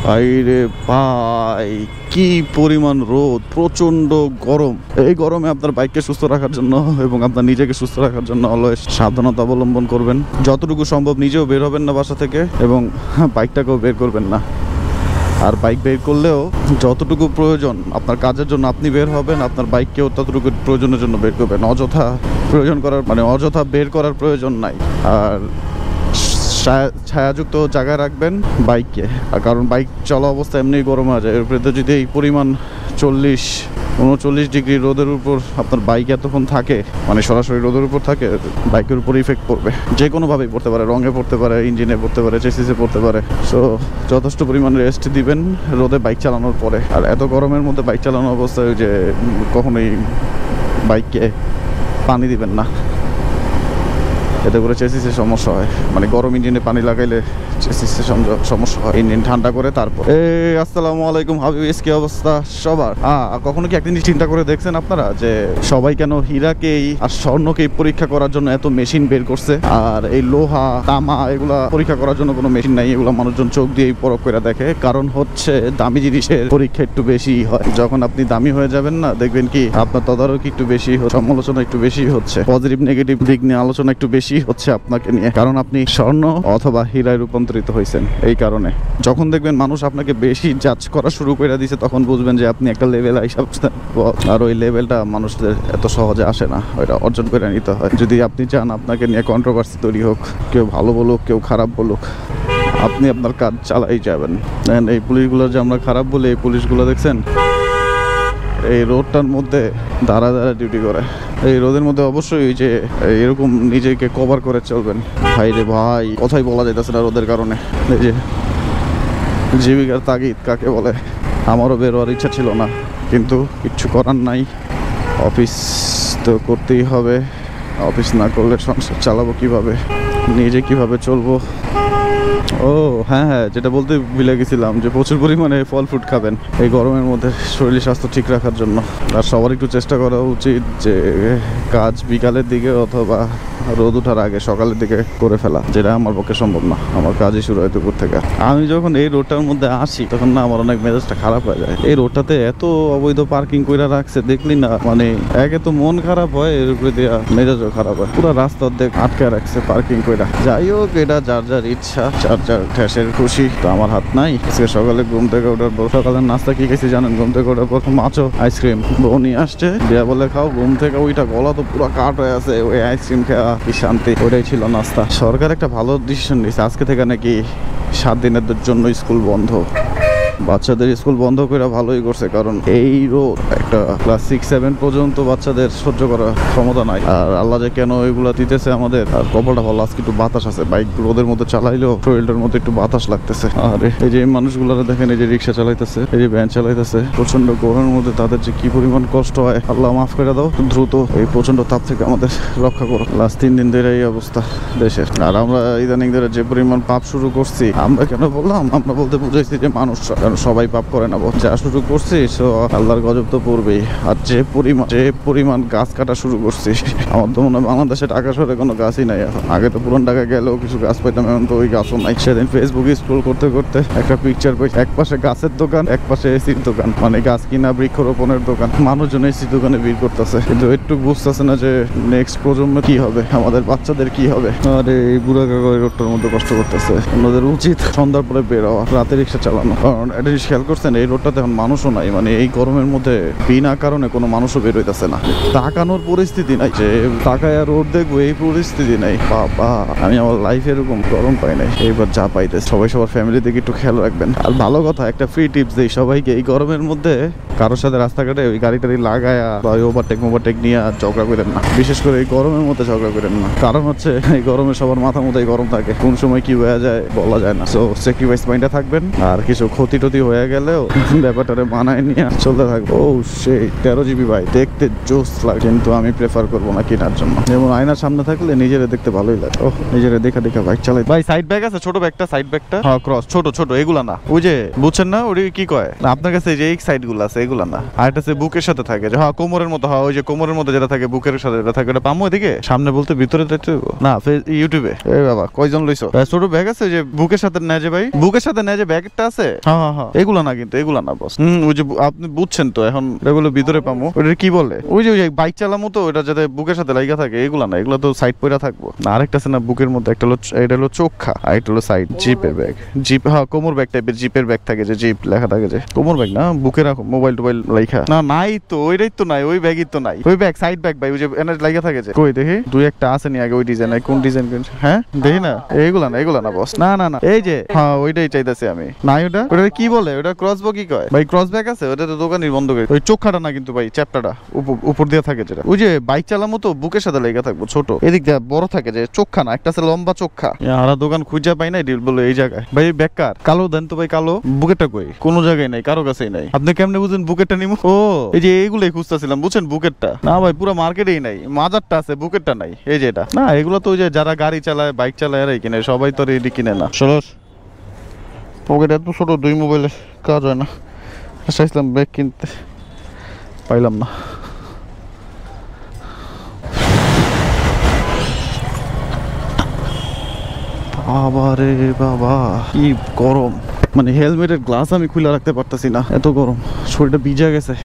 আইরে ভাই, কি পরিমাণ রোদ, প্রচন্ড গরম। এই গরমে আপনার বাইককে সুস্থ রাখার জন্য এবং আপনার নিজেকে সুস্থ রাখার জন্য অলওয়েজ সাবধানতা অবলম্বন করবেন। যতটুকু সম্ভব নিজেও বের হবেন না বাসা থেকে এবং বাইকটাকেও বের করবেন না। আর বাইক বের করলেও যতটুকু প্রয়োজন আপনার কাজের জন্য আপনি বের হবেন, আপনার বাইককেও ততটুকু প্রয়োজনের জন্য বের করবেন। অযথা প্রয়োজন করার অযথা বের করার প্রয়োজন নাই। আর ছায়াযুক্ত জায়গায় রাখবেন বাইককে, আর কারণ বাইক চলা অবস্থা এমনি গরম হয়ে যায়। এরপরে তো যদি এই পরিমাণ 40-39 ডিগ্রি রোদের উপর আপনার বাইক এতক্ষণ থাকে, সরাসরি রোদের উপর থাকে, বাইকের উপর ইফেক্ট পড়বে। যে কোনোভাবেই পড়তে পারে, রঙে পড়তে পারে, ইঞ্জিনে পড়তে পারে, চেসিসে পড়তে পারে। সো যথেষ্ট পরিমাণ রেস্ট দিবেন রোদে বাইক চালানোর পরে। আর এত গরমের মধ্যে বাইক চালানো অবস্থায় যে কখনোই বাইককে পানি দিবেন না, এতে করে চেসিসের সমস্যা হয়। গরম ইঞ্জিনে পানি লাগাইলে চেসিসের সমস্যা হয়। ইঞ্জিন ঠান্ডা করে তারপর। আসসালামু আলাইকুম হাবিবিস, কি অবস্থা সবার? কখনো কি একদিন চিন্তা করে দেখছেন আপনারা যে সবাই কেন হীরাকেই আর স্বর্ণকেই পরীক্ষা করার জন্য এত মেশিন বের করছে, আর এই লোহা তামা এগুলা পরীক্ষা করার জন্য কোনো মেশিন নাই? এগুলো মানুষজন চোখ দিয়েই পরখ করে দেখে। কারণ হচ্ছে দামি জিনিসের পরীক্ষা একটু বেশি হয়। যখন আপনি দামি হয়ে যাবেন না, দেখবেন কি আপনার তদারকি একটু বেশি হচ্ছে, সমালোচনা একটু বেশি হচ্ছে, পজিটিভ নেগেটিভ দিক নিয়ে আলোচনা একটু বেশি হচ্ছে আপনাকে নিয়ে। কারণ আপনি স্বর্ণ অথবা হীরায় রূপান্তরিত হয়েছেন। এই কারণে যখন দেখবেন মানুষ আপনাকে বেশি জাজ করা শুরু করে দিয়েছে, তখন বুঝবেন যে আপনি একটা লেভেল আইসা। আর ওই লেভেলটা মানুষদের এত সহজে আসে না, ওইটা অর্জন করে নিতে হয়। যদি আপনি চান আপনাকে নিয়ে কন্ট্রোভার্সি তৈরি হোক, কেউ ভালো বলুক কেউ খারাপ বলুক, আপনি আপনার কাজ চালাই যাবেন। এই পুলিশগুলো যে আমরা খারাপ বলি, এই পুলিশগুলো দেখছেন এই রোডটার মধ্যে দাঁড়া ডিউটি করে। এই রোদের মধ্যে অবশ্যই যে এরকম নিজেকে কভার করে চলবেন। ভাই রে ভাই, কথাই বলা যাইতেছে না রোদের কারণে। এই যে জীবিকার তাগিদ কাকে বলে। আমারও বের হওয়ার ইচ্ছা ছিল না, কিন্তু কিচ্ছু করার নাই। অফিস তো করতেই হবে। অফিস না করলে সংসার চালাবো কিভাবে, নিজে কিভাবে চলবো? ও হ্যাঁ, যেটা বলতে ভুলে গেছিলাম যে প্রচুর পরিমাণে ফল ফ্রুট খাবেন এই গরমের মধ্যে শরীর স্বাস্থ্য ঠিক রাখার জন্য। আর সবার একটু চেষ্টা করা উচিত যে কাজ বিকালের দিকে অথবা রোদ ওঠার আগে সকালের দিকে করে ফেলা, যেটা আমার পক্ষে সম্ভব না। আমার কাজই শুরু হয় দুপুর থেকে। আমি যখন এই রোডটার মধ্যে আসি তখন না আমার অনেক মেজাজটা খারাপ হয়ে যায়। এই রোডটাতে এত অবৈধ পার্কিং করে রাখছে, দেখলি না একে তো মন খারাপ হয়, এর উপরে দেওয়া মেজাজও খারাপ হয়। পুরো রাস্তা অর্ধেক আটকে রাখছে পার্কিং করে। যাই হোক, এটা যার যার ইচ্ছা, যার যার ঠেসের খুশি, তো আমার হাত নাই। আজকে সকালে ঘুম থেকে ওঠার পর সকালের নাস্তা কি খেয়েছি জানেন? ঘুম থেকে ওঠার পর মাছও আইসক্রিম বউ নিয়ে আসছে, দিয়া বলে খাও। ঘুম থেকে ওইটা গলা তো পুরো কাট হয়ে আছে, ওই আইসক্রিম খাওয়া কি শান্তি। ওইটাই ছিল নাস্তা। সরকার একটা ভালো ডিসিশন নিয়েছে, আজকে থেকে নাকি 7 দিনের জন্য স্কুল বন্ধ। বাচ্চাদের স্কুল বন্ধ করে ভালোই করছে, কারণ এই রোদ একটা ক্লাস 6-7 পর্যন্ত বাচ্চাদের সহ্য করার ক্ষমতা নাই। আর আল্লাহ যে কেন এগুলা দিতেছে আমাদের। আর কপালটা ভালো, আজকে একটু বাতাস আছে। বাইক রোদের মধ্যে চালাইলেও শরীরটার মধ্যে একটু বাতাস লাগতেছে। আর এই যে মানুষগুলারা দেখেন, এই যে রিক্সা চালাইতেছে, এই যে ভ্যান চালাইতেছে, প্রচন্ড গরমের মধ্যে তাদের যে কি পরিমাণ কষ্ট হয়, আল্লাহ মাফ করে দাও। দ্রুত এই প্রচন্ড তাপ থেকে আমাদের রক্ষা করো। লাস্ট 3 দিন ধরে এই অবস্থা দেশের। আর আমরা ইদানিং ধরে যে পরিমাণ পাপ শুরু করছি, আমরা কেন বললাম, আমরা বলতে বুঝাইছি যে মানুষ, সবাই পাপ করে না, যা শুরু করছি সো আল্লাহর গজব তো পড়বেই। আর যে পরিমাণ গাছ কাটা শুরু করছি, আমার তো মনে হয় বাংলাদেশে ঢাকা শহরে কোনো গাছই নাই এখন। আগে তো পুরান ঢাকা গেলেও কিছু গাছ পাইতাম, এখন তো ওই গাছও নাই। সেদিন ফেসবুকে স্ক্রল করতে করতে একটা পিকচার পাই, এক পাশে গাছের দোকান, এক পাশে এসির দোকান, গাছ কিনা বৃক্ষরোপণের দোকান। মানুষজন এসির দোকানে ভিড় করতেছে, কিন্তু একটু বুঝতেছে না যে নেক্সট প্রজন্ম কি হবে, আমাদের বাচ্চাদের কি হবে। আর এই বুড়া কাকা রোডটার মধ্যে কষ্ট করতেছে। ওনাদের উচিত সন্ধ্যার পরে বের হওয়া, রাতে রিক্সা চালানো। কারণ এটা খেয়াল করছেন, এই রোডটাতে এখন মানুষও নাই। এই গরমের মধ্যে বিনা কারণে কোনো মানুষও বের হইতেছে না। তাকানোর পরিস্থিতি নাই, যে তাকায় আর রোড দেখবো এই পরিস্থিতি নাই। বাবা, আমি আমার লাইফে এরকম গরম পাই নাই। এইবার যা পাইতেছে, সবাই সবার ফ্যামিলি দিকে একটু খেয়াল রাখবেন। আর ভালো কথা, একটা ফ্রি টিপস দেই সবাইকে, এই গরমের মধ্যে কারোর সাথে রাস্তাঘাটে ওই গাড়ি টাড়ি লাগায় বা ওভারটেক নিয়ে ঝগড়া করেন না। বিশেষ করে এই গরমের মধ্যে ঝগড়া করেন না। কারণ হচ্ছে এই গরমে সবার মাথা মধ্যে গরম থাকে, কোন সময় কি হয়ে যায় বলা যায় না। সো স্যাক্রিফাইস মাইন্ডে থাকবেন। আর কিছু ক্ষতি টতি হয়ে গেলেও ব্যাপারটারে মানায় নিয়ে চলতে থাকবো। ও সেই 13 GB ভাই, দেখতে জোস লাগে, কিন্তু আমি প্রেফার করবো না কেনার জন্য। যেমন আয়নার সামনে থাকলে নিজেরে দেখতে ভালোই লাগে। ও নিজেরে দেখা বাইক চালাই। ভাই সাইড ব্যাগ আছে, ছোট ব্যাগটা, সাইড ব্যাগটা, হ্যাঁ ক্রস, ছোট এগুলা না। ওই যে বুঝছেন না, ওই কি কয় আপনার কাছে, যে এই সাইড গুলো আছে এগুলা না। আর এটা বুকের সাথে থাকে, যে হ্যাঁ কোমরের মতো, হ্যাঁ ওই যে কোমরের মধ্যে যেটা থাকে বুকের সাথে যেটা থাকে, ওটা পামো এদিকে সামনে বলতে ভিতরে না ইউটিউবে। এই বাবা কয়জন লইছো? ছোট ব্যাগ আছে যে বুকের সাথে নেয়, যে ভাই বুকের সাথে নেয় যে ব্যাগটা আছে, হ্যাঁ হ্যাঁ হ্যাঁ, এগুলা না কিন্তু, এগুলা না বস। ওই যে আপনি বুঝছেন তো, এখন এগুলো ভিতরে পামো। ওটা কি বলে, ওই যে বাইক চালামো তো, ওটা যাতে বুকের সাথে লাগা থাকে, এগুলা না, এগুলো তো সাইড পয়রা থাকবো না। আরেকটা আছে না বুকের মধ্যে, একটা হলো, এটা হলো চোখা, আর একটা হলো সাইড জিপের ব্যাগ। জিপ, হ্যাঁ কোমর ব্যাগ টাইপের জিপের ব্যাগ থাকে, যে জিপ লেখা থাকে, যে কোমর ব্যাগ না, বুকে রাখো মোবাইল টোবাইল লেখা না, নাই তো, ওইটাই তো নাই, ওই ব্যাগই তো নাই, ওই ব্যাগ সাইড ব্যাগ ভাই, ওই যে এনে লাগা থাকে যে, কই দেখি দুই একটা আছে নি আগে, ওই ডিজাইন, কোন ডিজাইন, হ্যাঁ দেখি না, এগুলা না, এগুলা না বস, না না না, এই যে হ্যাঁ ওইটাই চাইতেছি আমি। নাই ওটা, ওটা কি বলে, ওটা ক্রসবো কি কয় ভাই, ক্রস ব্যাগ আছে, ওটা তো দোকানই বন্ধ করে। ওই চোখাটা না কিন্তু ভাই, চ্যাপটাটা উপর দিয়ে থাকে, যেটা ওই যে বাইক চালামো তো বুকের সাথে লেগে থাকবো, ছোট এদিক দিয়ে বড় থাকে, যে চোখা না, একটা আছে লম্বা চোখা। আর দোকান খুঁজা পাই নাই, ডিল বলে এই জায়গায় ভাই বেকার। কালো দেন তো ভাই, কালো বুকেরটা কই, কোনো জায়গায় নাই, কারো কাছেই নাই। আপনি কেমনে বুঝেন বুকেরটা নিমু? ও এই যে এইগুলাই খুঁজতেছিলাম, বুঝছেন বুকেরটা না ভাই, পুরো মার্কেটেই নাই, মাজারটা আছে, বুকেরটা নাই। এই যে এটা না, এগুলো তো ওই যে যারা গাড়ি চালায় বাইক চালায় এরাই কিনে, সবাই তো এটি কিনে না। সরস পকেট এত ছোট, 2 মোবাইলে কাজ হয় না। চাইছিলাম ব্যাগ কিনতে, পাইলাম না। বাবা রে বাবা, কি গরম, মানে হেলমেটের গ্লাস আমি খুলে রাখতে পারতেছি না, এত গরম, শরীরটা ভিজে গেছে।